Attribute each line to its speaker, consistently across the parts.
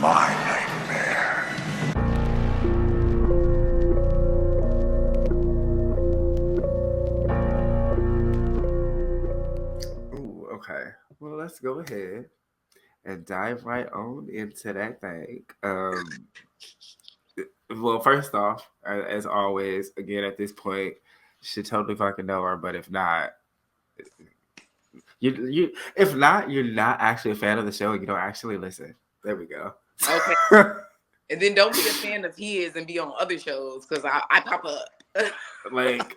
Speaker 1: my nightmare.
Speaker 2: Ooh, okay. Well, let's go ahead and dive right on into that thing. Well, first off, as always, again at this point, you should totally fucking know her. But if not, if not, you're not actually a fan of the show and you don't actually listen. There we go.
Speaker 3: Okay. And then don't be a fan of his and be on other shows because I pop up.
Speaker 2: Like,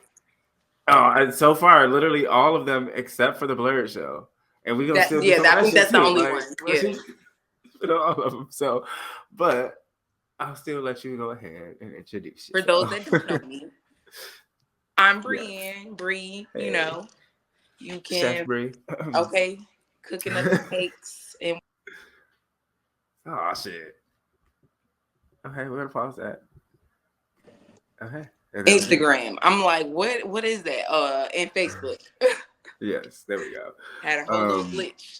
Speaker 2: oh, and so far, literally all of them except for the Blurred show, and we gonna still do some
Speaker 3: I
Speaker 2: other
Speaker 3: think
Speaker 2: shit
Speaker 3: that's the
Speaker 2: too.
Speaker 3: only
Speaker 2: Like,
Speaker 3: one. Yeah.
Speaker 2: you know, all of them. So, but I'll still let you go ahead and introduce yourself.
Speaker 3: For those that don't know me, I'm BreAnn.
Speaker 2: Yes.
Speaker 3: Bree,
Speaker 2: Hey.
Speaker 3: you know, you
Speaker 2: Chef
Speaker 3: can.
Speaker 2: Bree.
Speaker 3: Okay, cooking up the cakes and.
Speaker 2: Oh shit. Okay, we're gonna pause that. Okay.
Speaker 3: Instagram. I'm like, what is that? And Facebook.
Speaker 2: Yes, there we go.
Speaker 3: Had a whole little glitch.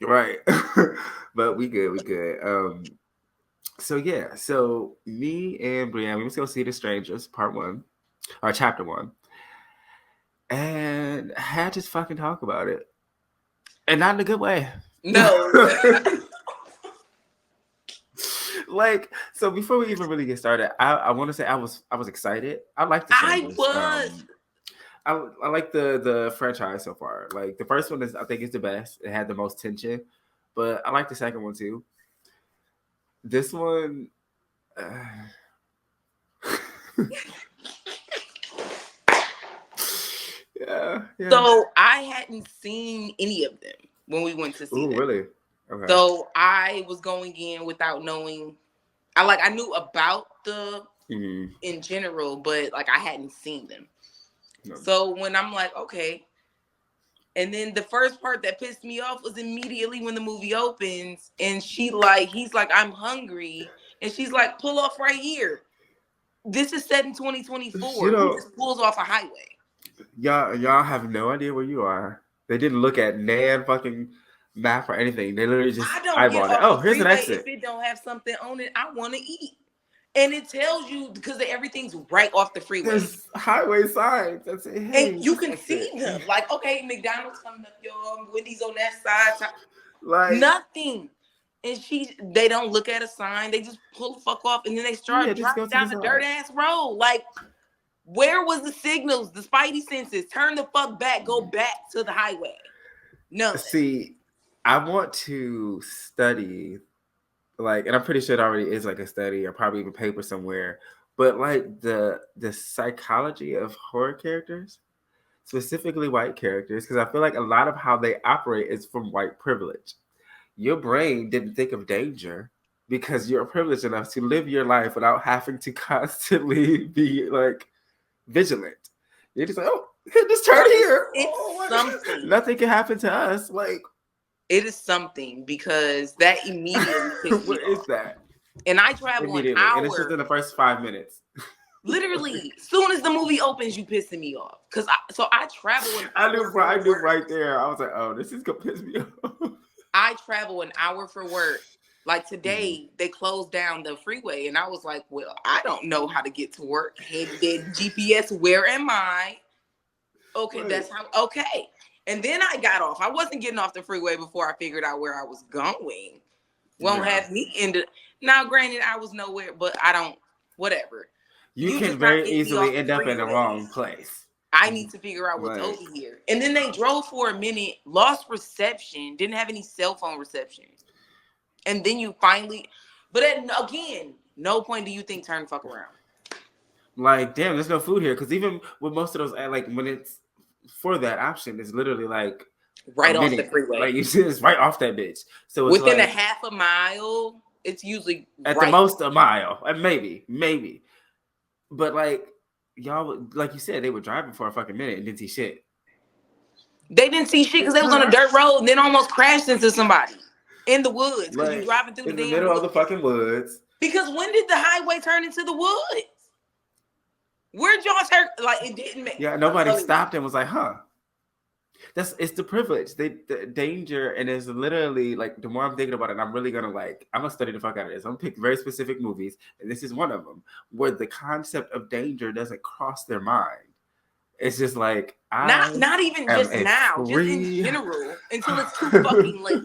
Speaker 2: Right. But we good. So yeah, so me and BreAnn, we was gonna see The Strangers, part 1, or chapter 1. And I had to fucking talk about it. And not in a good way.
Speaker 3: No.
Speaker 2: Like, so before we even really get started, I want to say I was excited. I like The Strangers. I like the franchise so far. Like the first one I think is the best. It had the most tension, but I like the second one too. This one, yeah.
Speaker 3: So I hadn't seen any of them when we went to see them.
Speaker 2: Really? Okay.
Speaker 3: So I was going in without knowing. I knew about the in general, but like I hadn't seen them. No. So when I'm like, okay. And then the first part that pissed me off was immediately when the movie opens and he's like, I'm hungry. And she's like, pull off right here. This is set in 2024. He just pulls off a highway.
Speaker 2: Y'all have no idea where you are. They didn't look at Nan fucking map or anything. They literally just eyeballed it. Oh, here's an exit.
Speaker 3: If it don't have something on it, I want to eat. And it tells you because everything's right off the freeway.
Speaker 2: There's highway signs that say, hey.
Speaker 3: And you can see them. Like, okay, McDonald's coming up, y'all. Wendy's on that side.
Speaker 2: Like
Speaker 3: nothing. And they don't look at a sign. They just pull the fuck off. And then they start driving down the dirt ass road. Like, where was the signals? The spidey senses. Turn the fuck back. Go back to the highway. No.
Speaker 2: See, I want to study, like, and I'm pretty sure it already is like a study or probably even paper somewhere, but like the psychology of horror characters, specifically white characters, because I feel like a lot of how they operate is from white privilege. Your brain didn't think of danger because you're privileged enough to live your life without having to constantly be like vigilant. You're just like, oh, just turn here.
Speaker 3: It's something.
Speaker 2: Nothing can happen to us. Like,
Speaker 3: it is something because that immediately.
Speaker 2: What is that?
Speaker 3: And I travel an hour.
Speaker 2: And it's just in the first 5 minutes.
Speaker 3: Literally, soon as the movie opens, you pissing me off. Cause I travel.
Speaker 2: I knew right there. I was like, oh, this is gonna piss me off.
Speaker 3: I travel an hour for work. Like today, they closed down the freeway, and I was like, well, I don't know how to get to work. Hey, did GPS? Where am I? Okay, right. That's how. Okay. And then I got off. I wasn't getting off the freeway before I figured out where I was going. Won't have me ended. Now, granted, I was nowhere, but I don't. Whatever.
Speaker 2: You can very easily end up in the wrong place.
Speaker 3: I need to figure out what's over here. And then they drove for a minute, lost reception, didn't have any cell phone reception. And then you finally, but again, no point do you think turn the fuck around.
Speaker 2: Like, damn, there's no food here. Because even with most of those, like when it's for that option, it's literally like
Speaker 3: right off the freeway.
Speaker 2: Like you see, it's right off that bitch. So it's
Speaker 3: within
Speaker 2: like,
Speaker 3: a half a mile, it's usually
Speaker 2: at the most a mile, and maybe. But like y'all, like you said, they were driving for a fucking minute and didn't see shit.
Speaker 3: They didn't see shit because they was on a dirt road and then almost crashed into somebody in the woods because you driving through
Speaker 2: the middle of the fucking woods.
Speaker 3: Because when did the highway turn into the woods? Where'd y'all turn? Like it didn't make.
Speaker 2: Yeah, nobody stopped and was like, huh? it's the privilege, the danger, and it's literally like the more I'm thinking about it, I'm really gonna I'm gonna study the fuck out of this. I'm gonna pick very specific movies, and this is one of them where the concept of danger doesn't cross their mind. It's just like
Speaker 3: not even just now, just in general, until it's too fucking late.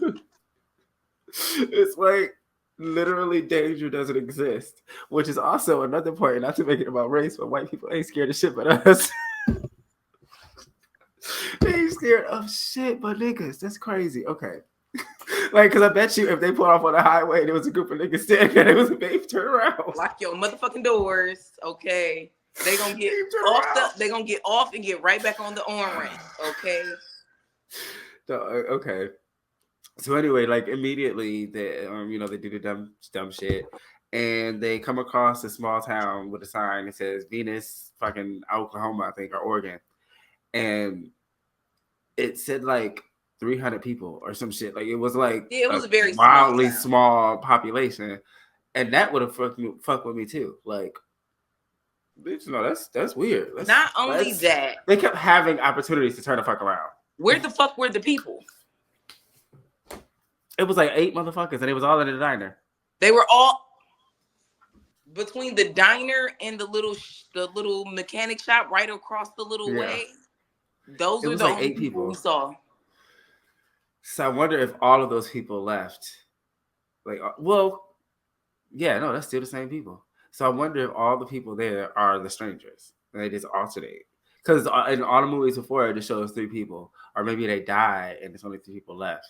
Speaker 2: It's like literally danger doesn't exist, which is also another point. Not to make it about race, but white people ain't scared of shit but us. They ain't scared of shit but niggas. That's crazy. Okay. Like, because I bet you if they pulled off on the highway and there was a group of niggas standing there, it was a babe, turn around.
Speaker 3: Lock your motherfucking doors, okay? They gonna get off they gonna get off and get right back on the on ramp, okay?
Speaker 2: So, okay. So anyway, like immediately they they do the dumb shit, and they come across a small town with a sign that says Venus, fucking Oklahoma, I think, or Oregon, and it said like 300 people or some shit. Like it was like
Speaker 3: it was a very
Speaker 2: wildly small population, and that would have fucked with me too. Like, bitch, no, that's weird.
Speaker 3: Not only that,
Speaker 2: they kept having opportunities to turn the fuck around.
Speaker 3: Where the fuck were the people?
Speaker 2: It was like 8 motherfuckers, and it was all in the diner.
Speaker 3: They were all between the diner and the little mechanic shop right across the little way. Those were the only 8 people we saw.
Speaker 2: So I wonder if all of those people left. Like, well, yeah, no, that's still the same people. So I wonder if all the people there are the strangers, and they just alternate. Because in all the movies before, it just shows 3 people, or maybe they die and there's only 3 people left.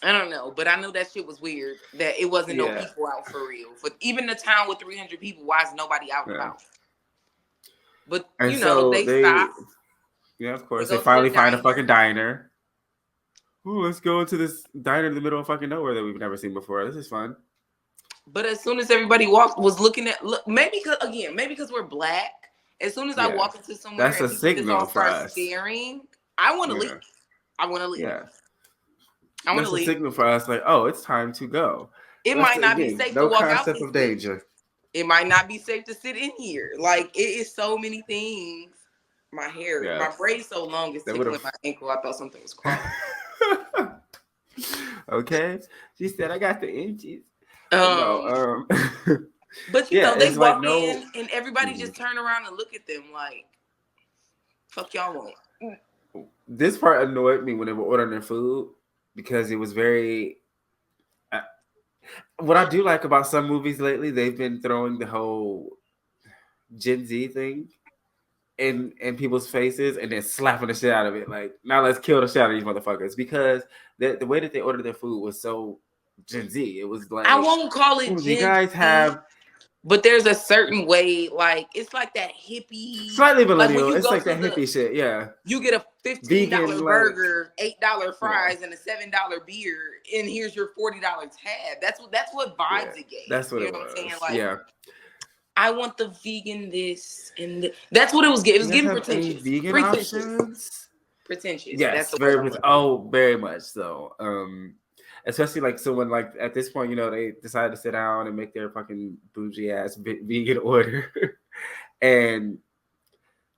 Speaker 3: I don't know, but I know that shit was weird. That it wasn't no people out for real. For even the town with 300 people, why is nobody out and about? But
Speaker 2: and
Speaker 3: you know, they stopped.
Speaker 2: Yeah, of course. They finally find a fucking diner. Ooh, let's go into this diner in the middle of fucking nowhere that we've never seen before. This is fun.
Speaker 3: But as soon as everybody was looking at, maybe because we're black. As soon as I walk into somewhere,
Speaker 2: that's a signal for us.
Speaker 3: Staring, I want to leave. I want to leave.
Speaker 2: Yeah.
Speaker 3: I want to leave.
Speaker 2: That's a signal for us, like, oh, it's time to go.
Speaker 3: It might not be safe to walk out. No
Speaker 2: concept of danger.
Speaker 3: It might not be safe to sit in here. Like, it is so many things. My hair, my braid's so long, it's tickling my ankle. I thought something was crawling.
Speaker 2: Okay, she said, "I got the inches."
Speaker 3: But you know, they walk in and everybody just turn around and look at them like, "Fuck y'all want."
Speaker 2: This part annoyed me when they were ordering their food because it was very. What I do like about some movies lately, they've been throwing the whole Gen Z thing in people's faces and then slapping the shit out of it. Like, now let's kill the shit out of these motherfuckers, because the way that they ordered their food was so Gen Z. It was like,
Speaker 3: I won't call it Gen Z. You guys have, but there's a certain way, like it's like that hippie,
Speaker 2: slightly millennial. It's like that hippie shit. Yeah,
Speaker 3: you get a $15 burger, $8 fries, and a $7 beer, and here's your $40 tab. That's what vibes it gave.
Speaker 2: That's what
Speaker 3: you
Speaker 2: it
Speaker 3: know
Speaker 2: was.
Speaker 3: What I'm saying? Like, I want the vegan this and that's what it was getting. It was getting pretentious.
Speaker 2: Vegan options?
Speaker 3: Pretentious.
Speaker 2: Yes,
Speaker 3: that's
Speaker 2: very much so. Especially like someone like at this point, you know, they decided to sit down and make their fucking bougie ass vegan order, and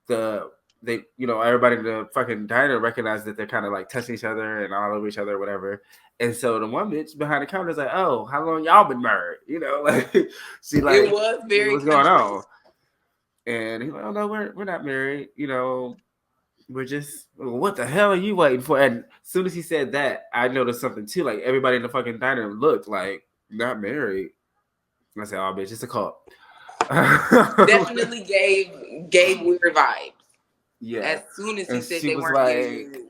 Speaker 2: everybody in the fucking diner recognized that they're kind of like touching each other and all over each other or whatever. And so the one bitch behind the counter is like, "Oh, how long y'all been married?" You know, like she like,
Speaker 3: it was very
Speaker 2: what's going on? And he's like, "Oh no, we're not married. You know, we're just, what the hell are you waiting for?" And as soon as he said that, I noticed something too. Like everybody in the fucking diner looked like not married. And I said, "Oh bitch, it's a cult."
Speaker 3: Definitely gave weird vibes.
Speaker 2: Yeah.
Speaker 3: As soon as he said they weren't married.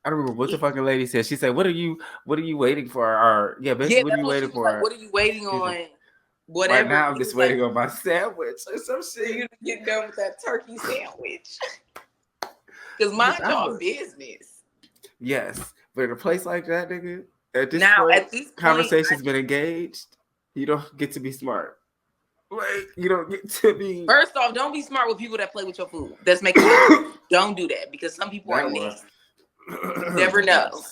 Speaker 2: I don't remember what the fucking lady said. She said, "What are you waiting for?" Or basically, what are you waiting for?
Speaker 3: Like, what are you waiting on? Whatever.
Speaker 2: Right now, I'm just waiting on my sandwich or some shit.
Speaker 3: You get done with that turkey sandwich. Because mind y'all business.
Speaker 2: Yes, but in a place like that, nigga, at this point, conversation's been engaged. You don't get to be smart. Like, you don't get to be.
Speaker 3: First off, don't be smart with people that play with your food. That's making you. Don't do that, because some people are nasty. You never know.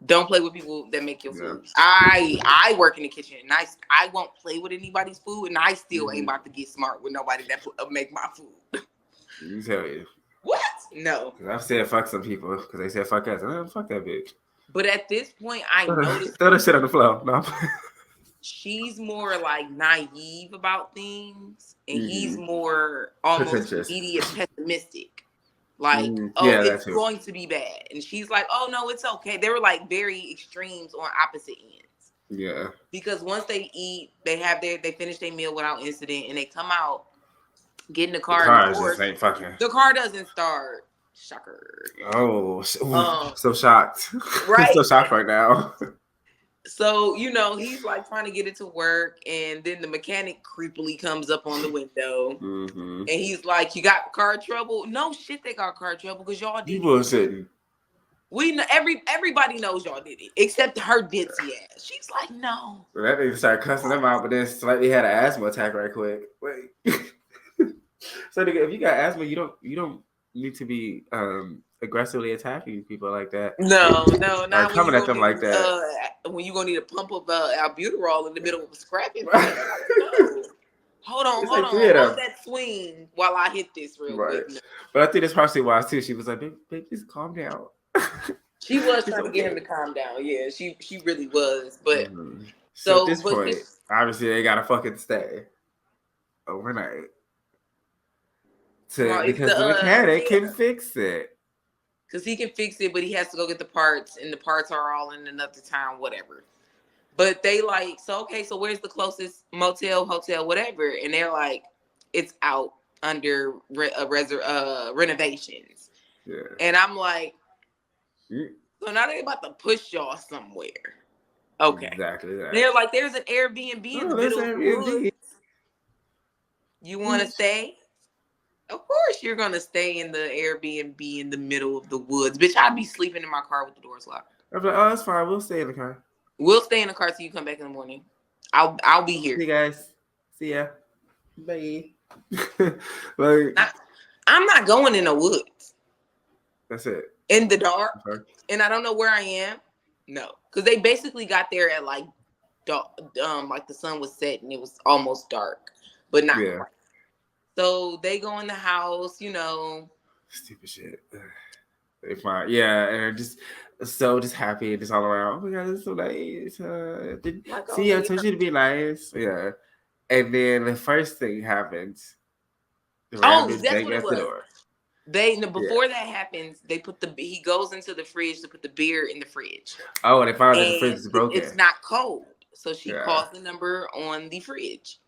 Speaker 3: Don't play with people that make your food. I work in the kitchen, and I won't play with anybody's food, and I still ain't about to get smart with nobody that make my food.
Speaker 2: You tell you.
Speaker 3: What? No.
Speaker 2: I've said fuck some people because they said fuck us. Fuck that bitch.
Speaker 3: But at this point, I noticed
Speaker 2: throw that shit on the floor. No.
Speaker 3: She's more like naive about things, and he's more almost immediate pessimistic. Like,
Speaker 2: yeah,
Speaker 3: it's going to be bad. And she's like, oh, no, it's okay. They were like very extremes on opposite ends.
Speaker 2: Yeah.
Speaker 3: Because once they eat, they finish their meal without incident, and they come out, get in the car.
Speaker 2: The car just ain't fucking.
Speaker 3: The car doesn't start. Shocker.
Speaker 2: Oh, so shocked.
Speaker 3: Right?
Speaker 2: So shocked right now.
Speaker 3: So, he's like trying to get it to work, and then the mechanic creepily comes up on the window, and he's like, you got car trouble? No shit, they got car trouble because y'all did it. You
Speaker 2: bullshitting.
Speaker 3: We know, everybody knows y'all did it, except her ditzy ass. She's like, no.
Speaker 2: Well, that nigga started cussing them out, but then slightly had an asthma attack right quick. Wait. So, nigga, if you got asthma, you don't need to be aggressively attacking people like that.
Speaker 3: No, not
Speaker 2: coming at them like that.
Speaker 3: When you gonna need a pump of albuterol in the middle of a scrapping. No. Hold on. Hold that swing while I hit this real quick. No.
Speaker 2: But I think that's partially why too. She was like, "Baby, just calm down."
Speaker 3: She was trying to get him to calm down. Yeah, she really was. But
Speaker 2: so at this point, obviously they gotta fucking stay overnight. Because the mechanic can fix it.
Speaker 3: Because he can fix it, but he has to go get the parts, and the parts are all in another town, whatever. But they like, so where's the closest motel, hotel, whatever? And they're like, it's out under renovations. Yeah. And I'm like, so now they're about to push y'all somewhere. Okay. Exactly. They're like, there's an Airbnb in the middle of the woods. You want to stay? Of course you're going to stay in the Airbnb in the middle of the woods. Bitch, I'd be sleeping in my car with the doors locked.
Speaker 2: I'm like, oh, that's fine. We'll stay in the car.
Speaker 3: We'll stay in the car till you come back in the morning. I'll be here.
Speaker 2: See you guys. See ya. Bye.
Speaker 3: I'm not going in the woods.
Speaker 2: That's it.
Speaker 3: In the dark. Okay. And I don't know where I am. No. Because they basically got there at like the sun was setting. It was almost dark. But not quite. So they go in the house,
Speaker 2: Stupid shit. They fine. Yeah, and they're just happy and just all around. Oh my God, it's so nice. I told you to be nice. Yeah. And then the first thing happens.
Speaker 3: That's what it was. Before that happens, he goes into the fridge to put the beer in the fridge.
Speaker 2: Oh, and they found that the fridge is broken.
Speaker 3: It's not cold. So she calls the number on the fridge.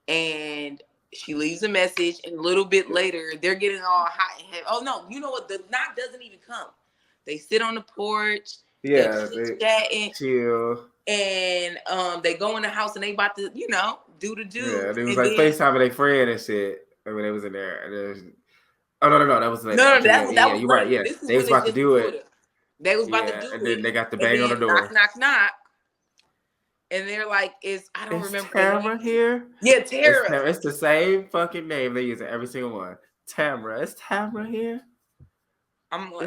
Speaker 3: And she leaves a message, and a little bit later, they're getting all hot and heavy. Oh, no, you know what? The knock doesn't even come. They sit on the porch.
Speaker 2: Yeah,
Speaker 3: they chatting.
Speaker 2: Chill.
Speaker 3: And they go in the house, and they about to, do the do.
Speaker 2: Yeah, they was like FaceTiming their friend and shit. I mean, they was in there. And no, that was like...
Speaker 3: No, that was
Speaker 2: you're right, yeah. They was about to do it.
Speaker 3: They was about to do it.
Speaker 2: And then they got the bang on the door.
Speaker 3: Knock. And they're like, I don't remember.
Speaker 2: Tamara here?
Speaker 3: Yeah, Tara.
Speaker 2: It's the same fucking name they use in every single one. Tamara. Is Tamara here?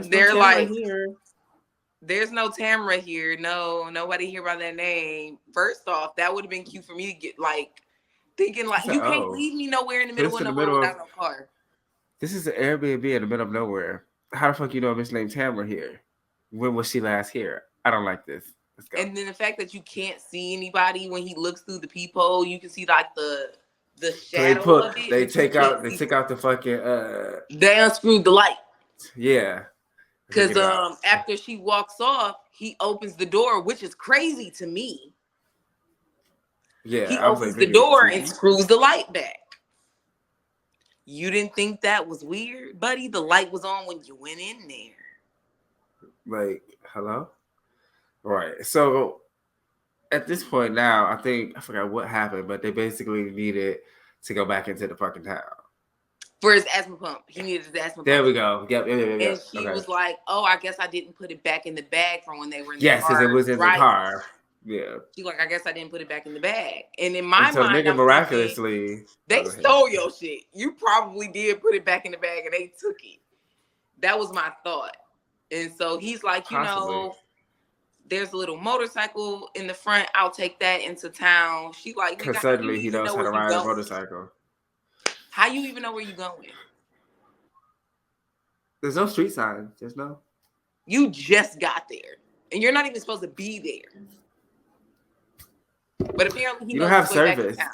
Speaker 3: They're like, there's no Tamara here. No, nobody here by that name. First off, that would have been cute for me to get thinking you can't leave me nowhere in the middle of nowhere without no car.
Speaker 2: This is an Airbnb in the middle of nowhere. How the fuck you know a bitch named Tamara here? When was she last here? I don't like this.
Speaker 3: And then the fact that you can't see anybody when he looks through the peephole, you can see like the shadow of it.
Speaker 2: They took out the fucking
Speaker 3: they unscrewed the light.
Speaker 2: Yeah.
Speaker 3: Because after she walks off, he opens the door, which is crazy to me.
Speaker 2: Yeah.
Speaker 3: He opens the door and screws the light back. You didn't think that was weird, buddy? The light was on when you went in there.
Speaker 2: Like, hello? Right. So at this point now, I forgot what happened, but they basically needed to go back into the fucking town.
Speaker 3: For his asthma pump. He needed his asthma pump.
Speaker 2: There we go. Yep.
Speaker 3: And she was like, oh, I guess I didn't put it back in the bag from when they were in the car.
Speaker 2: Yes, because it was in the car. Yeah.
Speaker 3: She's like, I guess I didn't put it back in the bag. And in my mind,
Speaker 2: nigga miraculously,
Speaker 3: they stole your shit. You probably did put it back in the bag and they took it. That was my thought. And so he's like, there's a little motorcycle in the front. I'll take that into town. She like,
Speaker 2: because suddenly he knows how to ride a motorcycle.
Speaker 3: How you even know where you're going?
Speaker 2: There's no street sign. There's no.
Speaker 3: You just got there, and you're not even supposed to be there. But apparently, he
Speaker 2: You don't
Speaker 3: knows
Speaker 2: have
Speaker 3: his way back to
Speaker 2: service.
Speaker 3: town.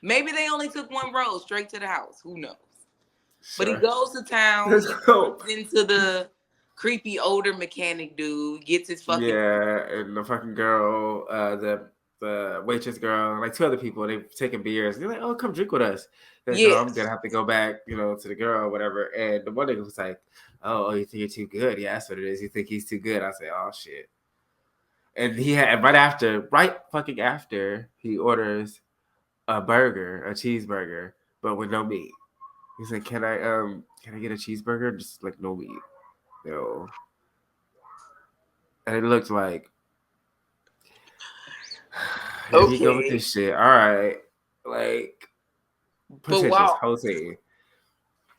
Speaker 3: Maybe they only took one road straight to the house. Who knows?
Speaker 2: Sure.
Speaker 3: But he goes to town.
Speaker 2: There's
Speaker 3: He
Speaker 2: hope.
Speaker 3: runs into the creepy older mechanic dude. Gets his fucking
Speaker 2: and the fucking girl, the waitress girl, and like 2 other people. They've taken beers. And they're like, "Oh, come drink with us." They're like, "No, I'm gonna have to go back, to the girl or whatever." And the one nigga was like, "Oh, you think you're too good?" Yeah, that's what it is. You think he's too good? I say, "Oh shit." And he had right fucking after, he orders a cheeseburger, but with no meat. He's like, "Can I get a cheeseburger? Just like no meat, And it looked like, here you go with this shit. All right, like, pretentious whole thing.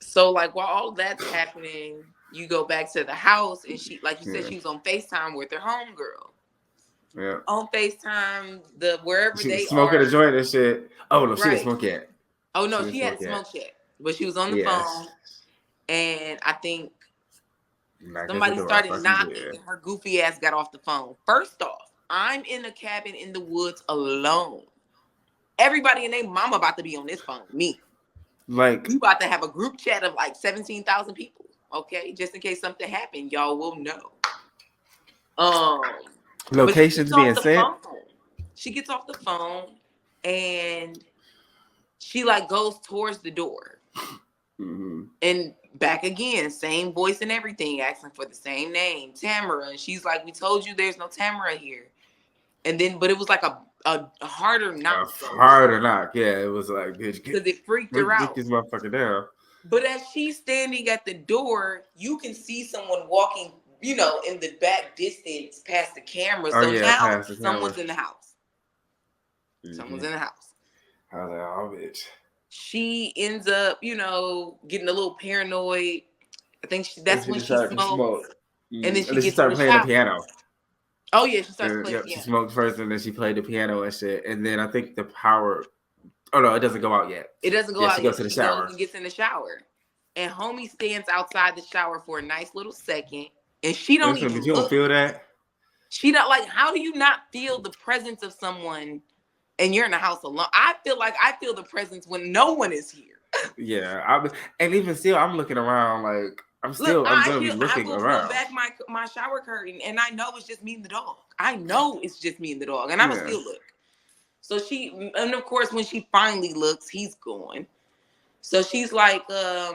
Speaker 3: So like while all that's happening, you go back to the house, and she, like you said, she was on FaceTime with her homegirl.
Speaker 2: Yeah.
Speaker 3: On FaceTime, wherever
Speaker 2: she
Speaker 3: they
Speaker 2: was smoking
Speaker 3: are.
Speaker 2: a joint and shit. Oh no, she didn't smoke yet.
Speaker 3: Oh no, she hadn't smoked yet, but she was on the phone, and I think somebody started knocking, and her goofy ass got off the phone. First off, I'm in a cabin in the woods alone. Everybody and their mama about to be on this phone. Me.
Speaker 2: Like,
Speaker 3: we about to have a group chat of like 17,000 people. Okay, just in case something happened, y'all will know.
Speaker 2: Locations being sent.
Speaker 3: She gets off the phone and she like goes towards the door. Mm-hmm. And back again, same voice and everything, asking for the same name, Tamara. And she's like, "We told you there's no Tamara here." And then, but it was like a harder knock.
Speaker 2: Harder knock, yeah. It was like, bitch,
Speaker 3: because it freaked her out.
Speaker 2: Get this motherfucker down.
Speaker 3: But as she's standing at the door, you can see someone walking, in the back distance past the camera. So now someone's in the house. Mm-hmm. Someone's in the house.
Speaker 2: I was like, oh, bitch.
Speaker 3: She ends up, getting a little paranoid. I think that's when she smoked. And then she
Speaker 2: started playing the piano.
Speaker 3: Oh, yeah, she starts playing the piano.
Speaker 2: She smoked first, and then she played the piano and shit. And then I think the power... Oh, no, it doesn't go out yet.
Speaker 3: It doesn't go out yet.
Speaker 2: She goes to the shower.
Speaker 3: She goes and gets in the shower. And homie stands outside the shower for a nice little second. And she don't even look.
Speaker 2: You don't feel that?
Speaker 3: She not like, how do you not feel the presence of someone and you're in the house alone? I feel the presence when no one is here.
Speaker 2: Yeah. And even still, I'm looking around like, I'm going to be looking around.
Speaker 3: I will pull back my shower curtain, and I know it's just me and the dog. And I'm going to still look. So and of course, when she finally looks, he's gone. So she's like blow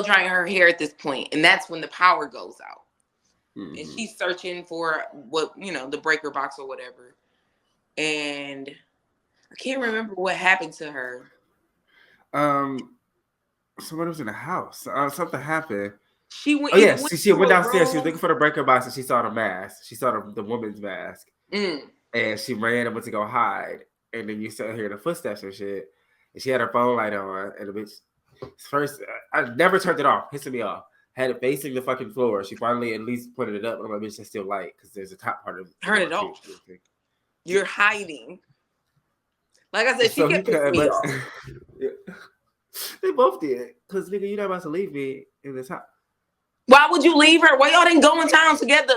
Speaker 3: drying her hair at this point, and that's when the power goes out. Mm-hmm. And she's searching for the breaker box or whatever. And I can't remember what happened to her.
Speaker 2: Someone was in the house. Something happened.
Speaker 3: She went.
Speaker 2: Oh yeah, she went downstairs. She was looking for the breaker box, and she saw the mask. She saw the woman's mask, and she ran and went to go hide. And then you still hear the footsteps and shit. And she had her phone light on, and the bitch first. I never turned it off, pissing me off. Had it facing the fucking floor. She finally at least put it up, and I'm like, bitch, that's still light because there's a top part of it.
Speaker 3: Turn it off. You're hiding. Like I said, she kept pissing me off.
Speaker 2: Yeah. They both did. Because, nigga, you're not about to leave me in this house.
Speaker 3: Why would you leave her? Why y'all didn't go in town together?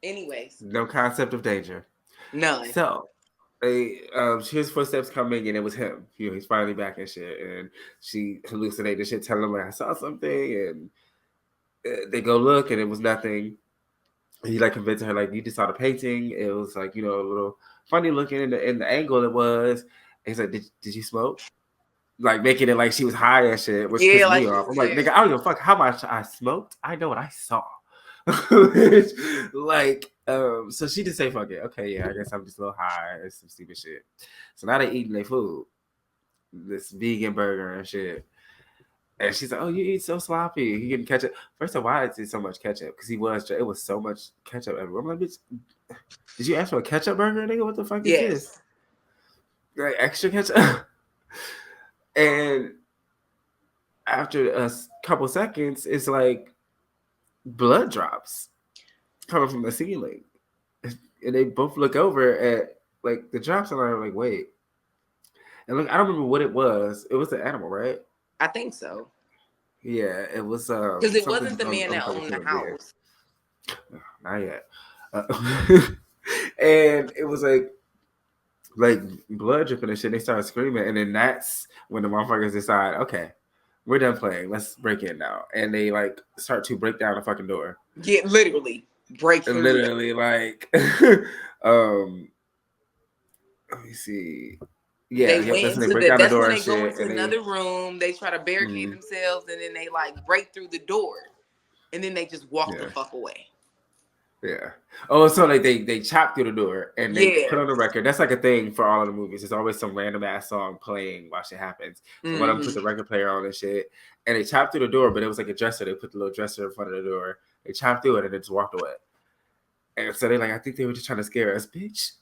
Speaker 3: Anyways.
Speaker 2: No concept of danger.
Speaker 3: None.
Speaker 2: So, she hears footsteps coming, and it was him. He's finally back and shit. And she hallucinated shit, telling him, like, I saw something. And they go look, and it was nothing. And he, like, convinced her, like, you just saw the painting. It was, like, a little funny looking in the angle it was. And he's like, did you smoke? Like, making it like she was high and shit, which pissed me off. I'm like, nigga, I don't give a fuck how much I smoked. I know what I saw. Like, so she just say, fuck it. Okay, yeah, I guess I'm just a little high and some stupid shit. So now they eating their food. This vegan burger and shit. And she's like, oh, you eat so sloppy. You getting ketchup. First of all, why is it so much ketchup? Because it was so much ketchup everywhere. I'm like, bitch, did you ask for a ketchup burger, nigga? What the fuck is this? Like, extra ketchup? And after a couple seconds, it's like blood drops coming from the ceiling. And they both look over at, like, the drops, and I'm like, wait. And look, I don't remember what it was. It was an animal, right?
Speaker 3: I think so.
Speaker 2: Yeah, it was
Speaker 3: Because it
Speaker 2: something
Speaker 3: wasn't the man
Speaker 2: on
Speaker 3: that
Speaker 2: fucking
Speaker 3: owned the
Speaker 2: human being.
Speaker 3: house.
Speaker 2: Not yet. And it was like blood dripping and shit. They started screaming, and then that's when the motherfuckers decide, okay, we're done playing. Let's break in now. And they like start to break down the fucking door.
Speaker 3: Yeah, literally break through.
Speaker 2: Literally, like, let me see. Yeah,
Speaker 3: They
Speaker 2: yep.
Speaker 3: went
Speaker 2: That's when they
Speaker 3: into
Speaker 2: break down the
Speaker 3: that's
Speaker 2: door
Speaker 3: when
Speaker 2: and
Speaker 3: they go
Speaker 2: shit.
Speaker 3: into
Speaker 2: And
Speaker 3: another room. They try to barricade themselves, and then they like break through the door, and then they just walk the fuck away.
Speaker 2: Yeah. Oh, so like they chop through the door and they put on the record. That's like a thing for all of the movies. There's always some random ass song playing while shit happens. So one of them put the record player on and shit, and they chopped through the door, but it was like a dresser. They put the little dresser in front of the door. They chopped through it and then just walked away. And so they like, I think they were just trying to scare us, bitch.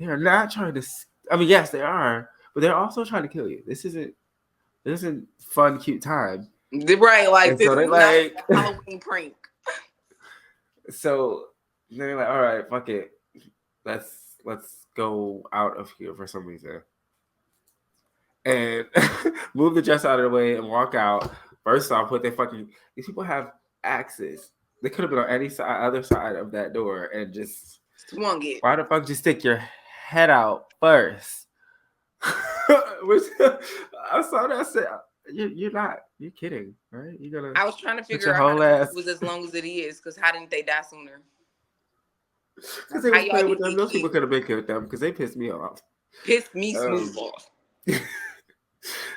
Speaker 2: They are not trying to. I mean, yes, they are, but they're also trying to kill you. This isn't fun, cute time.
Speaker 3: Right, like
Speaker 2: and
Speaker 3: this
Speaker 2: so they
Speaker 3: is
Speaker 2: like
Speaker 3: not a Halloween prank.
Speaker 2: So they're like, all right, fuck it. Let's go out of here for some reason. And move the dress out of the way and walk out. First off, these people have axes. They could have been on any other side of that door and just
Speaker 3: swung it.
Speaker 2: Why the fuck just stick your head out first? Which I saw that. I said, you're kidding, right?
Speaker 3: I was trying to figure out how it was as long as it is, because how didn't they die sooner?
Speaker 2: Because they was playing with them. Those people could have been killed them because they pissed me off.
Speaker 3: Pissed me smooth off.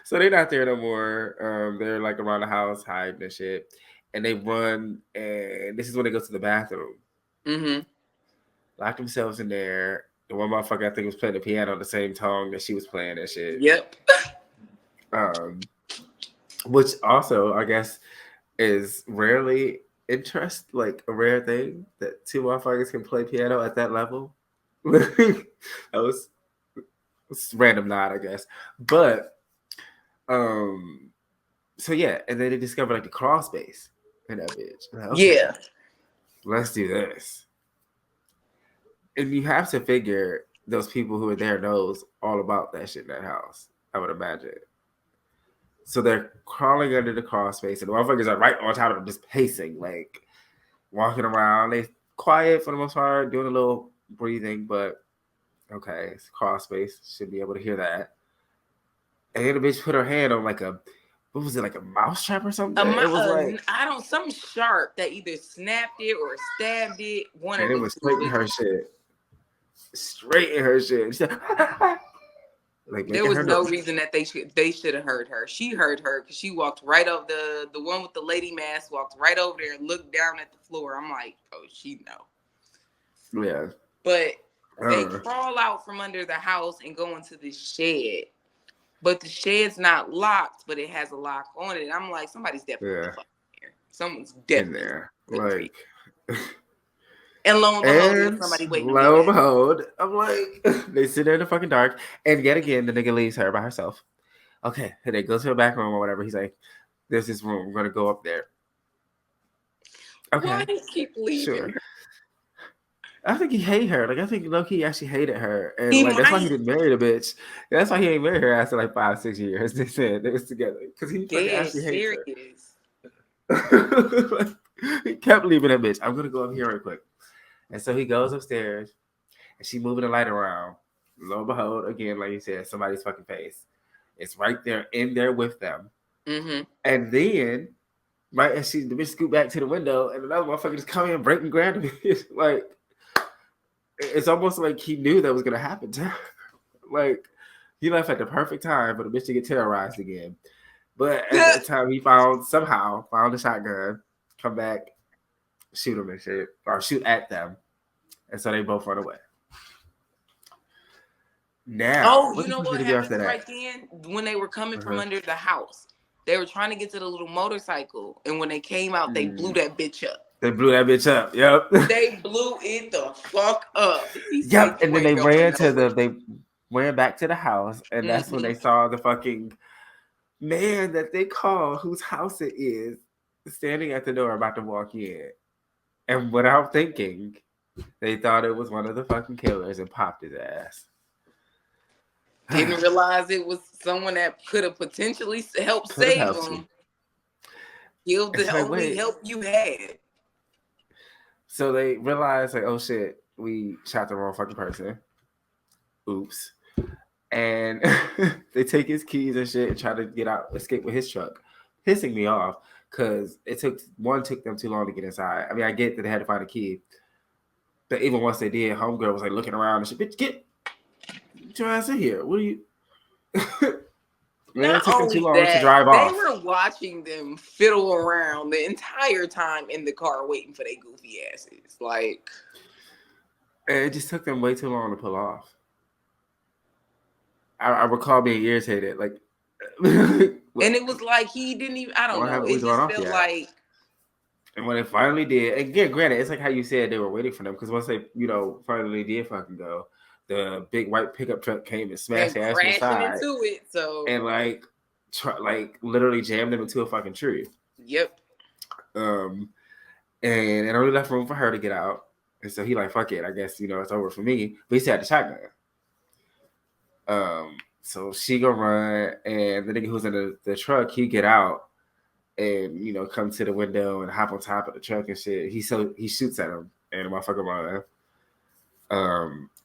Speaker 2: So they're not there no more. They're like around the house hiding and shit. And they run, and this is when they go to the bathroom. Lock themselves in there. The one motherfucker I think was playing the piano the same song that she was playing and shit.
Speaker 3: Yep.
Speaker 2: Which also, I guess, is rarely like a rare thing that two motherfuckers can play piano at that level. That was random nod, I guess. But so yeah, and then they discovered like the crawl space in that bitch. Like, okay,
Speaker 3: yeah.
Speaker 2: Let's do this. And you have to figure those people who are there knows all about that shit in that house, I would imagine. So they're crawling under the crawl space, and the motherfuckers are right on top of them, just pacing, like walking around. They quiet for the most part, doing a little breathing, but okay, it's crawl space. Should be able to hear that. And then the bitch put her hand on like what was it, like a mouse trap or something? It was like
Speaker 3: something sharp that either snapped it or stabbed it.
Speaker 2: And it was straight in her shit. Straight in her shit. She said,
Speaker 3: like, there was no reason that they should have heard her. She heard her because she walked right up the one with the lady mask walked right over there and looked down at the floor. I'm like, oh, she know.
Speaker 2: Yeah.
Speaker 3: But they crawl out from under the house and go into the shed. But the shed's not locked, but it has a lock on it. And I'm like, somebody's definitely here. Someone's definitely
Speaker 2: in there. Like
Speaker 3: and lo and behold, there's somebody waiting.
Speaker 2: Lo and behold, I'm like, they sit there in the fucking dark, and yet again, the nigga leaves her by herself. Okay, and they go to the back room or whatever. He's like, "There's this room. We're gonna go up there." Okay,
Speaker 3: why do you keep leaving her?
Speaker 2: I think he hated her. Like I think low-key actually hated her, and that's why he didn't marry the bitch. That's why he ain't married her after like 5-6 years. They said they was together because he actually hates her. He kept leaving that bitch. I'm gonna go up here real quick. And so he goes upstairs, and she moving the light around. Lo and behold, again, like you said, somebody's fucking face. It's right there in there with them. And then, right as the bitch scoot back to the window, and another motherfucker just come in and break and grab the bitch. Like, it's almost like he knew that was gonna happen to her. Like, he left at the perfect time for the bitch to get terrorized again. But at that time, he somehow found a shotgun, come back, shoot him and shit, or shoot at them, and so they both run away. Now,
Speaker 3: you know what happened right then? When they were coming from under the house, they were trying to get to the little motorcycle, and when they came out, they blew that bitch up.
Speaker 2: They blew that bitch up. Yep.
Speaker 3: They blew it the fuck up.
Speaker 2: Yep. And then they ran back to the house, and that's when they saw the fucking man that they call whose house it is standing at the door about to walk in. And without thinking, they thought it was one of the fucking killers and popped his ass.
Speaker 3: Didn't realize it was someone that could have potentially helped
Speaker 2: Could have
Speaker 3: save
Speaker 2: helped
Speaker 3: him.
Speaker 2: you.
Speaker 3: Killed the
Speaker 2: It's like,
Speaker 3: only
Speaker 2: wait.
Speaker 3: help you had.
Speaker 2: So they realize, like, oh shit, we shot the wrong fucking person. Oops. And they take his keys and shit and try to get out, escape with his truck, pissing me off because it took them too long to get inside. I mean, I get that they had to find a key, but even once they did, homegirl was like looking around and shit. Bitch, get your ass in here. What are you? Man, it
Speaker 3: Not
Speaker 2: took them too
Speaker 3: only
Speaker 2: long to
Speaker 3: that,
Speaker 2: drive
Speaker 3: they
Speaker 2: off.
Speaker 3: were watching them fiddle around the entire time in the car waiting for their goofy asses. Like,
Speaker 2: and it just took them way too long to pull off. I recall being irritated, like,
Speaker 3: and it was like he didn't even. I don't know. It just felt like.
Speaker 2: And when they finally did, again, granted, it's like how you said they were waiting for them because once they, finally did fucking go, the big white pickup truck came and smashed their ass to the side
Speaker 3: into it. So
Speaker 2: and literally jammed them into a fucking tree.
Speaker 3: Yep.
Speaker 2: And it only left room for her to get out, and so he like, fuck it, I guess it's over for me. But he still had the shotgun. So she gonna run, and the nigga who's in the truck, he get out and come to the window and hop on top of the truck and shit. He shoots at him, and the motherfucker run.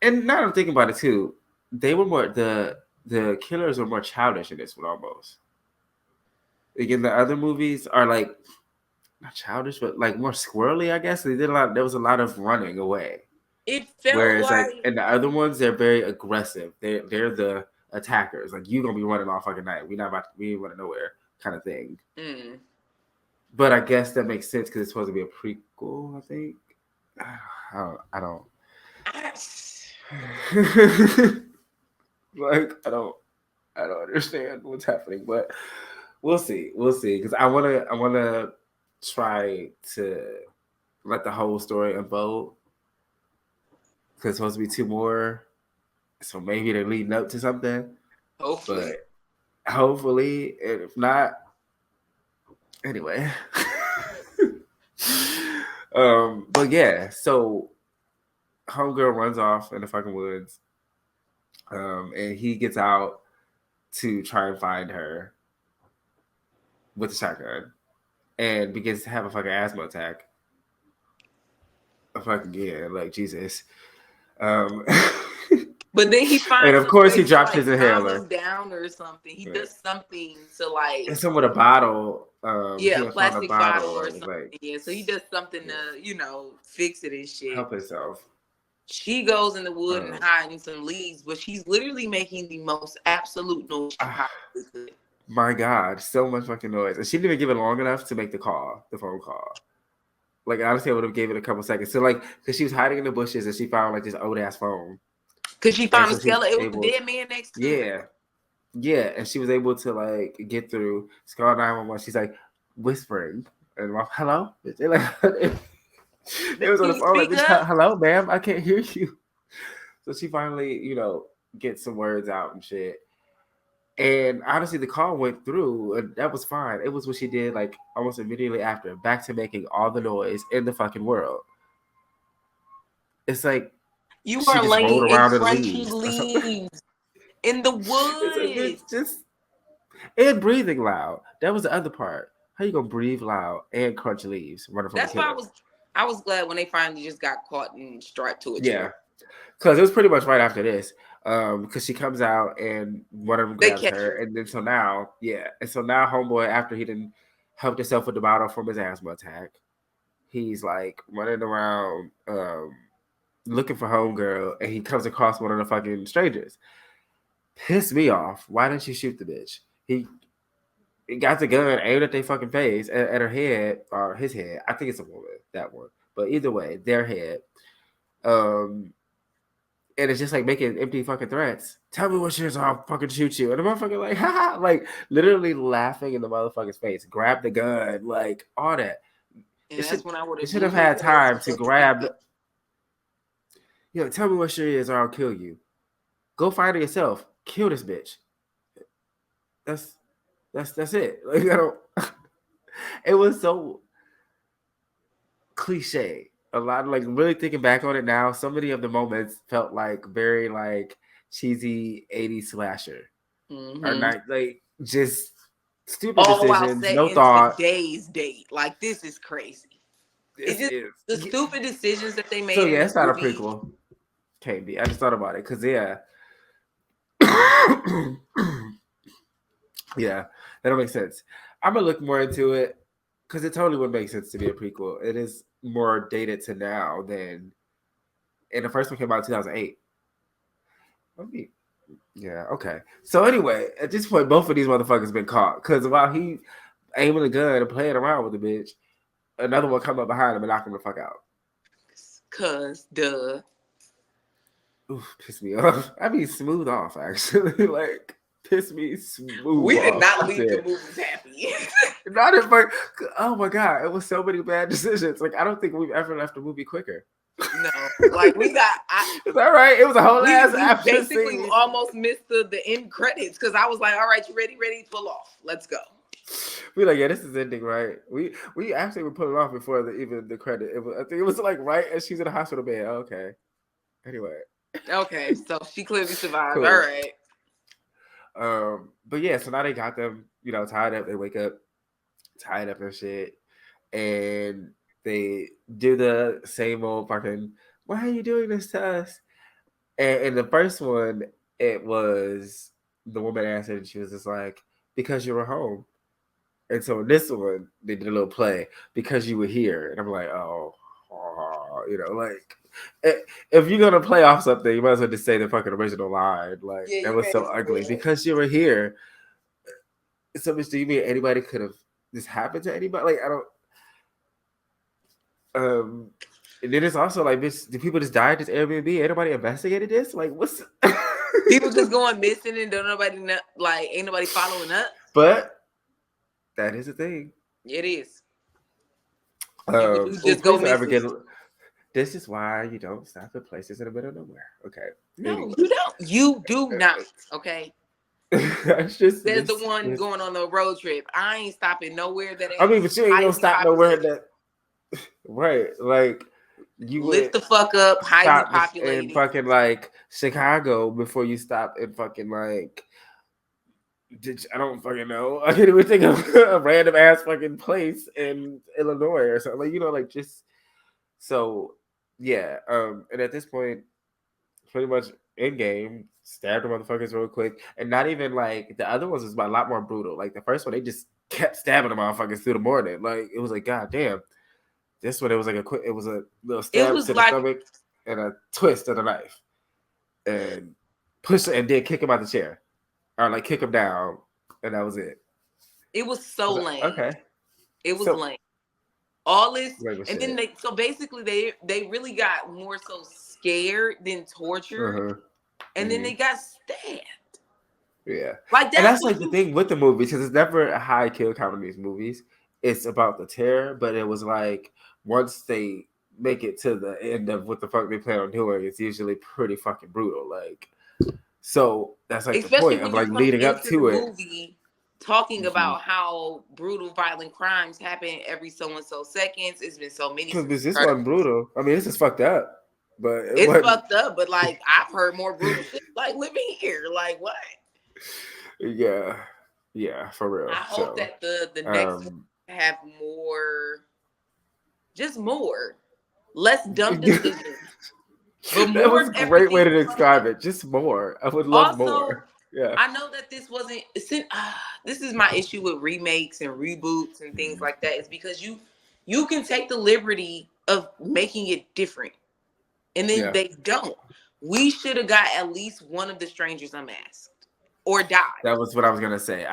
Speaker 2: And now I'm thinking about it too. They were more the killers were more childish in this one almost. Again, the other movies are like not childish, but like more squirrely, I guess. They did a lot. There was a lot of running away.
Speaker 3: It felt
Speaker 2: whereas like in the other ones, they're very aggressive. They're the attackers. Like you gonna be running all fucking night. We ain't running nowhere kind of thing.
Speaker 3: Mm.
Speaker 2: But I guess that makes sense because it's supposed to be a prequel. I think. I don't. Like I don't understand what's happening, but we'll see because I wanna try to let the whole story unfold because it's supposed to be 2 more, so maybe they're leading up to something.
Speaker 3: Hopefully,
Speaker 2: and if not, anyway. But yeah, so homegirl runs off in the fucking woods, and he gets out to try and find her with the shotgun, and begins to have a fucking asthma attack. Like Jesus.
Speaker 3: But then he finds,
Speaker 2: and of course, he drops his inhaler
Speaker 3: down or something. He does something to like.
Speaker 2: It's with a bottle.
Speaker 3: A plastic bottle or something. Like, so he does something to fix it and shit.
Speaker 2: Help himself.
Speaker 3: She goes in the wood and hiding some leaves, but she's literally making the most absolute noise she possibly could.
Speaker 2: My God, so much fucking noise, and she didn't even give it long enough to make the phone call. Like honestly, I would have gave it a couple seconds. So because she was hiding in the bushes and she found like this old ass phone.
Speaker 3: Because she found a skeleton. It was a dead man next to
Speaker 2: her. Yeah, and she was able to like get through. She called 911. She's like whispering and hello. They like it was on the phone like, hello, ma'am, I can't hear you. So she finally, gets some words out and shit. And honestly, the call went through, and that was fine. It was what she did, like almost immediately after, back to making all the noise in the fucking world. It's like
Speaker 3: you are laying in crunchy leaves in the woods,
Speaker 2: and breathing loud. That was the other part. How you gonna breathe loud and crunch leaves running from?
Speaker 3: That's why I was glad when they finally just got caught and strapped to a tree.
Speaker 2: Yeah, because it was pretty much right after this. Because she comes out and one of them grabs her, and then so now homeboy, after he didn't help himself with the bottle from his asthma attack, he's like running around looking for homegirl, and he comes across one of the fucking strangers. Pissed me off. Why didn't you shoot the bitch? He got the gun aimed at their fucking face, at her head or his head. I think it's a woman, that one, but either way, their head. And it's just like making empty fucking threats. Tell me what shit, or I'll fucking shoot you. And the motherfucker like, ha, like literally laughing in the motherfucker's face. Grab the gun, like all that.
Speaker 3: And that's when I would have
Speaker 2: should have had time to grab. Tell me what shit is, or I'll kill you. Go find it yourself. Kill this bitch. That's it. Like I don't. It was so cliche. A lot of like really thinking back on it now, so many of the moments felt like very like cheesy 80s slasher. Or
Speaker 3: Mm-hmm.
Speaker 2: not like just stupid
Speaker 3: All while
Speaker 2: decisions,
Speaker 3: set
Speaker 2: no
Speaker 3: in
Speaker 2: thought.
Speaker 3: today's date. Like, this is crazy. It's
Speaker 2: This
Speaker 3: just
Speaker 2: is
Speaker 3: the stupid decisions that they
Speaker 2: so
Speaker 3: made in
Speaker 2: yeah,
Speaker 3: the
Speaker 2: it's not a
Speaker 3: movie.
Speaker 2: prequel. Can't be. I just thought about it because yeah. Yeah, that don't make sense. I'm gonna look more into it because it totally would make sense to be a prequel. It is more dated to now than, and the first one came out in 2008. I mean, yeah, okay. So anyway, at this point, both of these motherfuckers been caught because while he aiming a gun and playing around with the bitch, another one come up behind him and knock him the fuck out.
Speaker 3: Cause duh.
Speaker 2: Oof, piss me off. I mean, smooth off actually. Like, piss me smooth
Speaker 3: We did
Speaker 2: off.
Speaker 3: not leave the movies happy.
Speaker 2: Not if like, oh my god, it was so many bad decisions. Like, I don't think we've ever left a movie quicker.
Speaker 3: No, like we got.
Speaker 2: Is that right? It was a whole ass
Speaker 3: We
Speaker 2: action
Speaker 3: basically
Speaker 2: scene.
Speaker 3: almost missed the end credits because I was like, "All right, you ready? Ready? Pull off. Let's go."
Speaker 2: We like, yeah, this is ending, right? We actually were pulling off before even the credit. I think it was like right as she's in the hospital bed. Okay. Anyway.
Speaker 3: Okay, so she clearly survived.
Speaker 2: Cool.
Speaker 3: All right.
Speaker 2: But yeah, so now they got them, tied up. They wake up tied up and shit, and they do the same old fucking. Why are you doing this to us? And in the first one, it was the woman answered, and she was just like, "Because you were home." And so in this one, they did a little play because you were here, and I'm like, oh, like if you're gonna play off something, you might as well just say the fucking original line. Like that was so ugly because you were here. So much. Do you mean anybody could have this happened to anybody? Like I don't. And then it's also like, bitch, do people just die at this Airbnb? Anybody investigated this? Like, what's
Speaker 3: people just going missing and don't nobody know, like ain't nobody following up?
Speaker 2: But that is a thing.
Speaker 3: It is.
Speaker 2: You
Speaker 3: just go
Speaker 2: missing. This is why you don't stop at places in the middle of nowhere. Okay.
Speaker 3: No,
Speaker 2: anyway.
Speaker 3: you don't. You do not. Okay.
Speaker 2: It's just
Speaker 3: there's the one going on the road trip. I ain't stopping nowhere that ain't.
Speaker 2: I mean, but you ain't gonna stop nowhere that. Right, like you
Speaker 3: lift the fuck up, highly populated,
Speaker 2: in fucking like Chicago before you stop in fucking like. I don't fucking know. I can't even think of a random ass fucking place in Illinois or something. Like like just so yeah. And at this point, pretty much in game, stabbed the motherfuckers real quick, and not even like the other ones was a lot more brutal. Like the first one, they just kept stabbing the motherfuckers through the morning. Like it was like, god damn. This one, it was like it was a little stab to the stomach and a twist of the knife, and push and then kick him out the chair, or like kick him down, and that was it.
Speaker 3: It was so lame.
Speaker 2: Okay,
Speaker 3: it was lame. All this, and then basically they really got more so scared than tortured, and then they got stabbed.
Speaker 2: Yeah, like that. And that's like the thing with the movies, because it's never a high kill count in these movies. It's about the terror, but it was like once they make it to the end of what the fuck they plan on doing, it's usually pretty fucking brutal. Like, so that's like especially the point of like leading up to it.
Speaker 3: Movie, talking about how brutal, violent crimes happen every so and so seconds. It's been so many.
Speaker 2: Because this wasn't brutal. I mean, this is fucked up. But
Speaker 3: it's fucked up. But like, I've heard more brutal shit. Like living here. Like what?
Speaker 2: Yeah, for real.
Speaker 3: I hope that the next one have more, just more, less dumb decisions.
Speaker 2: But that was a great way to describe it. Just more. I would love more. Yeah.
Speaker 3: I know that this wasn't. This is my issue with remakes and reboots and things like that. Is because you can take the liberty of making it different, and then they don't. We should have got at least one of the Strangers Unmasked. Or die.
Speaker 2: That was what I was gonna say.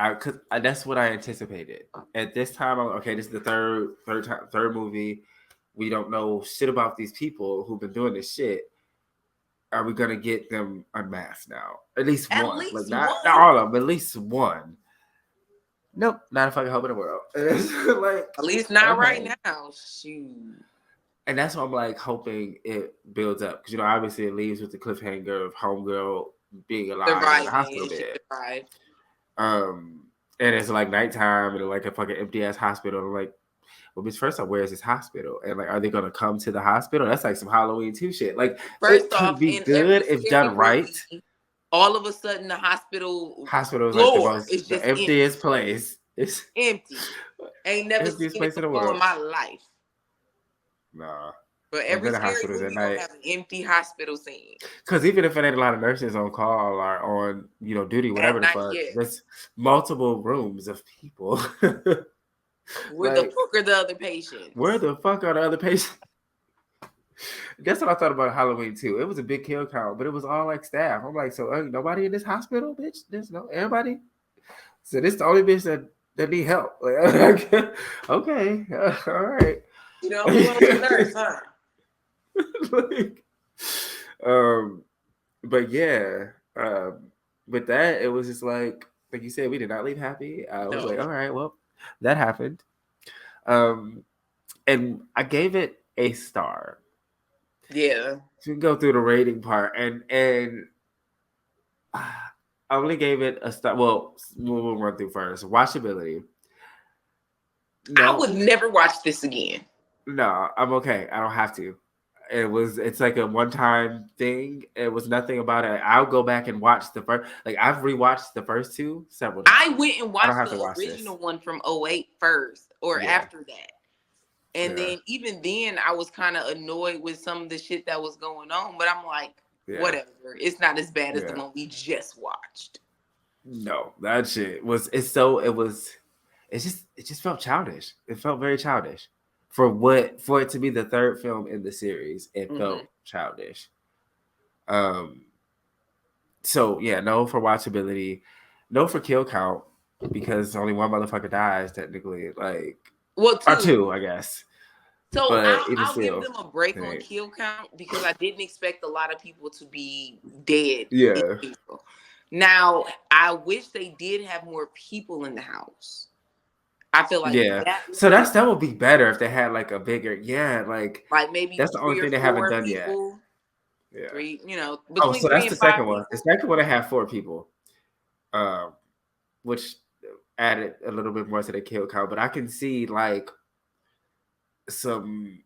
Speaker 2: That's what I anticipated. At this time, this is the third movie. We don't know shit about these people who've been doing this shit. Are we gonna get them unmasked now? At least one. Like not all of them, at least one. Nope, not a fucking hope in the world. Like
Speaker 3: at least not right now. Shoot.
Speaker 2: And that's why I'm like hoping it builds up because obviously it leaves with the cliffhanger of homegirl being alive in the hospital bed. And it's like nighttime and like a fucking empty ass hospital. And I'm like, well, bitch, first off, where is this hospital? And like, are they gonna come to the hospital? That's like some Halloween 2 shit. Like,
Speaker 3: first
Speaker 2: it could be good if done right.
Speaker 3: all of a sudden the hospital
Speaker 2: is like
Speaker 3: floor is
Speaker 2: the
Speaker 3: just
Speaker 2: emptiest place. It's
Speaker 3: empty. Ain't never
Speaker 2: emptiest
Speaker 3: seen it
Speaker 2: place in the
Speaker 3: before
Speaker 2: world.
Speaker 3: in my life.
Speaker 2: Nah.
Speaker 3: But
Speaker 2: I've
Speaker 3: every
Speaker 2: been to
Speaker 3: scary
Speaker 2: hospitals at
Speaker 3: movie gonna
Speaker 2: night.
Speaker 3: have an empty hospital scene.
Speaker 2: Because even if it ain't a lot of nurses on call or on, duty, whatever
Speaker 3: At
Speaker 2: the
Speaker 3: night,
Speaker 2: fuck,
Speaker 3: yeah.
Speaker 2: there's multiple rooms of people.
Speaker 3: Where the fuck are the other patients?
Speaker 2: Where the fuck are the other patients? That's what I thought about Halloween too. It was a big kill count, but it was all like staff. I'm like, so nobody in this hospital, bitch? There's no everybody. So this the only bitch that need help. Like, okay, all right.
Speaker 3: You know, who else a nurse, huh?
Speaker 2: Like, but yeah, with that, it was just like you said, we did not leave happy. I was like, all right, well, that happened. And I gave it a star.
Speaker 3: Yeah.
Speaker 2: So we can go through the rating part, and I only gave it a star. Well, we'll run through first. Watchability.
Speaker 3: No. I would never watch this again.
Speaker 2: No, I'm okay. I don't have to. It's like a one-time thing. It was nothing about it. I'll go back and watch the first. Like, I've rewatched the first two several times.
Speaker 3: I went and watched the original one from 2008 first, or after that. And then even then, I was kind of annoyed with some of the shit that was going on. But I'm like, whatever. It's not as bad as the one we just watched.
Speaker 2: No, that shit was. It just felt childish. It felt very childish. For it to be the third film in the series, it felt childish. So yeah, no for watchability, no for kill count, because only one motherfucker dies technically. Like,
Speaker 3: well,
Speaker 2: two, I guess.
Speaker 3: So I'll give them a break on kill count because I didn't expect a lot of people to be dead.
Speaker 2: Yeah.
Speaker 3: Now I wish they did have more people in the house. I feel like
Speaker 2: that would be better if they had like a bigger like
Speaker 3: maybe
Speaker 2: that's the only thing they haven't done yet.
Speaker 3: Yeah. 3, between
Speaker 2: so that's the second one. The second one I have 4 people, which added a little bit more to the kill count. But I can see like some,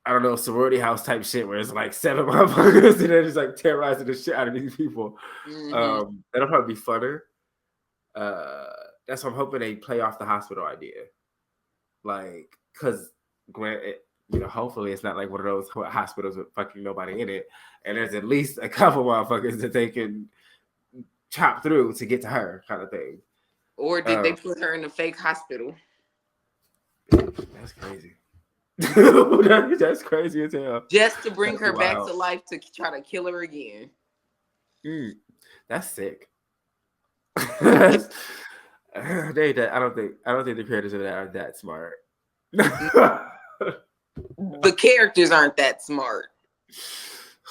Speaker 2: I don't know, sorority house type shit where it's like 7 motherfuckers and they're just like terrorizing the shit out of these people. That'll probably be funner. That's what I'm hoping they play off the hospital idea. Like, because hopefully it's not like one of those hospitals with fucking nobody in it, and there's at least a couple motherfuckers that they can chop through to get to her, kind of thing.
Speaker 3: Or did they put her in a fake hospital?
Speaker 2: That's crazy. That's crazy as hell.
Speaker 3: Just to bring her back to life to try to kill her again.
Speaker 2: That's sick. I don't think the creators of that are that smart.
Speaker 3: The characters aren't that smart.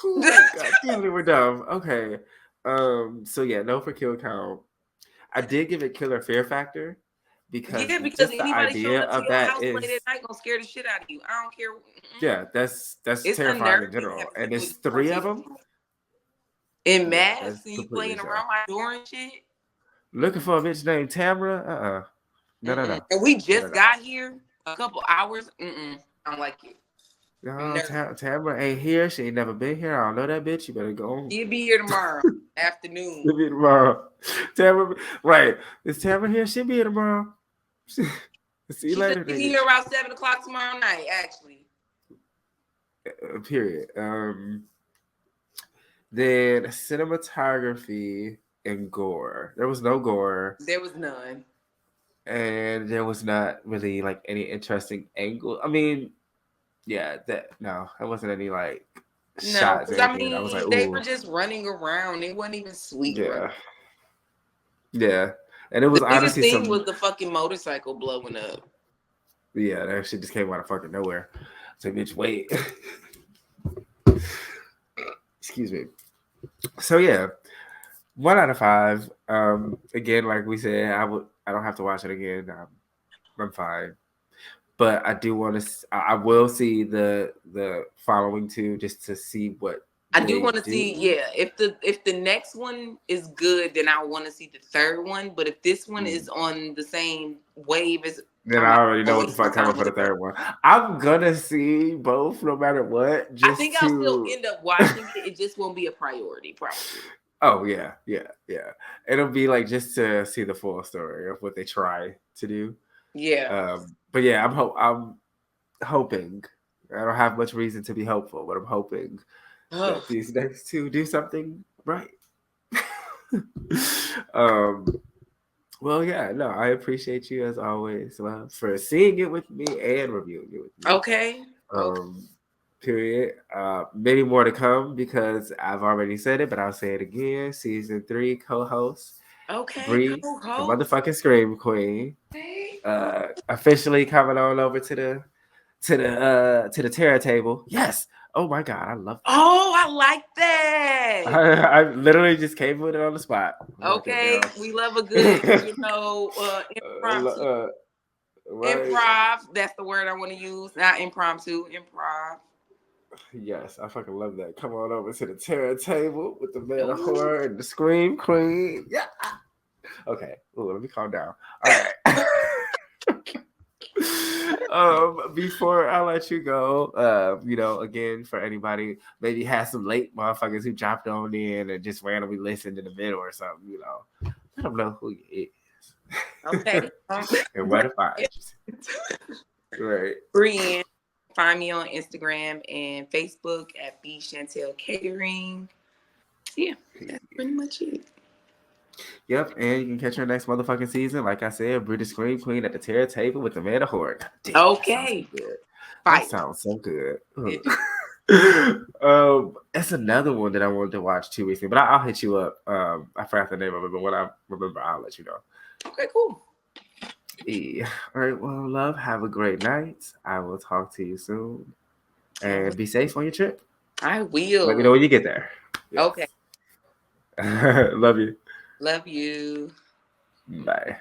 Speaker 2: Oh my God, we're dumb. Okay. So yeah, no for kill count. I did give it killer fear factor because
Speaker 3: anybody
Speaker 2: the idea of that is
Speaker 3: late at night gonna scare the shit out of you. I don't care.
Speaker 2: Yeah, that's terrifying in general, and there's 3 of them
Speaker 3: in masks and you playing around my door and shit.
Speaker 2: Looking for a bitch named Tamara? No.
Speaker 3: And we just got here a couple hours. I don't like it.
Speaker 2: No, Tamara ain't here. She ain't never been here. I don't know that bitch. You better go on.
Speaker 3: She'll be here tomorrow afternoon.
Speaker 2: She'll be here tomorrow. Tamara, right? Is Tamara here? She'll be here tomorrow. See you later.
Speaker 3: She'll be here around 7:00 tomorrow night. Actually.
Speaker 2: Period. Then cinematography and gore. There was no gore.
Speaker 3: There was none.
Speaker 2: And there was not really like any interesting angle. I mean, it wasn't any like shots.
Speaker 3: I mean, I was like, they were just running around. It wasn't even sweet.
Speaker 2: Yeah. And it was honestly
Speaker 3: biggest thing was the fucking motorcycle blowing up.
Speaker 2: Yeah, that shit just came out of fucking nowhere. So bitch, wait. Excuse me. So yeah, 1 out of 5. Again, like we said, I don't have to watch it again. I'm fine. But I do want to. I will see the following 2 just to see what.
Speaker 3: I do want to see. Yeah, if the next one is good, then I want to see the third one. But if this one is on the same wave as,
Speaker 2: then I already know what the fuck coming for the third one. I'm gonna see both, no matter what.
Speaker 3: I think I'll still end up watching it. It just won't be a priority, probably.
Speaker 2: Oh yeah, yeah, yeah. It'll be like just to see the full story of what they try to do.
Speaker 3: Yeah.
Speaker 2: But yeah, I'm hoping. I don't have much reason to be hopeful, but I'm hoping
Speaker 3: Ugh.
Speaker 2: that these next two do something right. um. Well, yeah, no, I appreciate you as always, for seeing it with me and reviewing it with me.
Speaker 3: Okay. Okay.
Speaker 2: Period. Many more to come because I've already said it, but I'll say it again. Season 3 co-host
Speaker 3: Okay.
Speaker 2: BreAnn, the
Speaker 3: Co-host.
Speaker 2: motherfucking Scream Queen,
Speaker 3: Okay.
Speaker 2: officially coming on over to the terror table. Yes. Oh my god, I love that.
Speaker 3: Oh, I like that.
Speaker 2: I literally just came with it on the spot. I'm like, okay,
Speaker 3: Okay.
Speaker 2: girl.
Speaker 3: We love a good, impromptu.
Speaker 2: Right.
Speaker 3: Improv. That's the word I want to use. Not impromptu. Improv.
Speaker 2: Yes, I fucking love that. Come on over to the terror table with the man of
Speaker 3: Ooh.
Speaker 2: horror and the Scream Queen. Yeah. Okay. Ooh, let me calm down. All right. Before I let you go, again, for anybody maybe has some late motherfuckers who dropped on in and just randomly listened in the middle or something, let them know who you is.
Speaker 3: Okay.
Speaker 2: And where to find you. Right.
Speaker 3: BreAnn. Find me on Instagram and Facebook at B Chantel Catering. Yeah, that's pretty much it.
Speaker 2: Yep, and you can catch her next motherfucking season. Like I said, British Scream Queen at the terror table with the man of horror. Damn,
Speaker 3: Okay.
Speaker 2: that
Speaker 3: Fight.
Speaker 2: sounds so good.
Speaker 3: It
Speaker 2: It's another one that I wanted to watch 2 weeks ago, but I'll hit you up. I forgot the name of it, but when I remember, I'll let you know.
Speaker 3: Okay, cool.
Speaker 2: Yeah. All right, well, love, have a great night. I will talk to you soon. And be safe on your trip.
Speaker 3: I will.
Speaker 2: Let me know when you get there.
Speaker 3: Yes. Okay.
Speaker 2: Love you.
Speaker 3: Love you.
Speaker 2: Bye.